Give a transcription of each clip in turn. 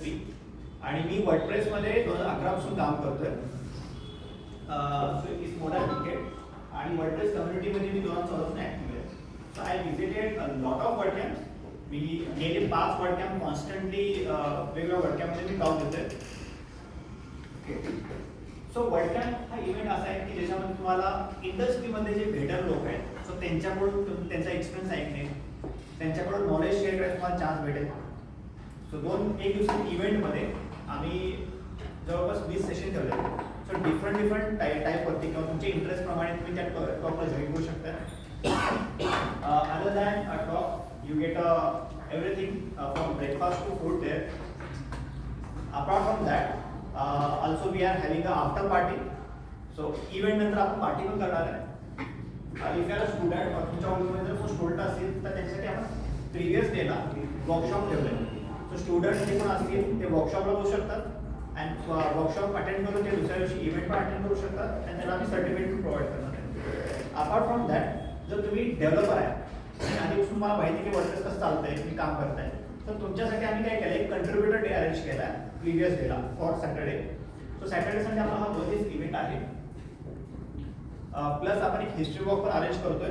Industry आणि मी वर्डप्रेसमध्ये 2011 पासून काम करतोय. So it's more than decade आणि वर्डप्रेस कम्युनिटीमध्ये मी 2014 पासून ॲक्टिव्ह आहे. So I visited a lot of word camps. मी गेले 5 वर्ड कॅम्प कॉन्स्टंटली वेगवेगळ्या वर्ड कॅम्पमध्ये मी जाऊन देतोय. सो वर्ड कॅम्प हा इव्हेंट असा आहे की ज्याच्यामध्ये तुम्हाला इंडस्ट्रीमध्ये जे भेटर लोक आहेत सो त्यांच्याकडून त्यांचा एक्सपिरियन्स ऐकणे, त्यांच्याकडून नॉलेज शेअर करायला तुम्हाला चान्स भेटेल. सो एक दिवसाच्या इव्हेंटमध्ये आम्ही जवळपास 20 सेशन ठेवले. सो डिफरंट टाईपवरती किंवा तुमच्या इंटरेस्टप्रमाणे तुम्ही त्या टॉपला जॉईन करू शकता. Other than a talk you get everything from breakfast to food there. Apart from that also we are having a after party. So event नंतर आपण पार्टी पण करणार आहे. If you are a student और तुमच्या ऑफिसमध्ये जर कोण स्टुडंट असेल तर त्यांच्यासाठी आपण प्रिव्हियस डेला वर्कशॉप ठेवले. सो स्टुडंट जे पण असतील ते वर्कशॉपला बसू शकतात अँड वर्कशॉप अटेंड करून ते दुसऱ्या दिवशी इव्हेंट पण अटेंड करू शकतात आणि त्याला आम्ही सर्टिफिकेट प्रोव्हाइड करणार आहे. अपार्ट फ्रॉम दॅट जर तुम्ही डेव्हलपर आहे आणि आधीपासून तुम्हाला माहिती आहे की वर्डप्रेस कसं चालतंय, तुम्ही काम करताय, तर तुमच्यासाठी आम्ही काय केलं, एक कंट्रीब्युटर डे अरेंज केला आहे प्रिव्हियस डेला for Saturday. So Saturday Sunday आपला हा दोन्हीच इव्हेंट आहे. प्लस आपण एक हिस्ट्री वॉक पण अरेंज करतोय.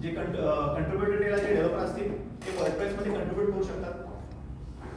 जे कंट्रीब्युटर डेला जे डेव्हलपर असतील ते वर्डप्रेसमध्ये कंट्रीब्यूट करू शकतात.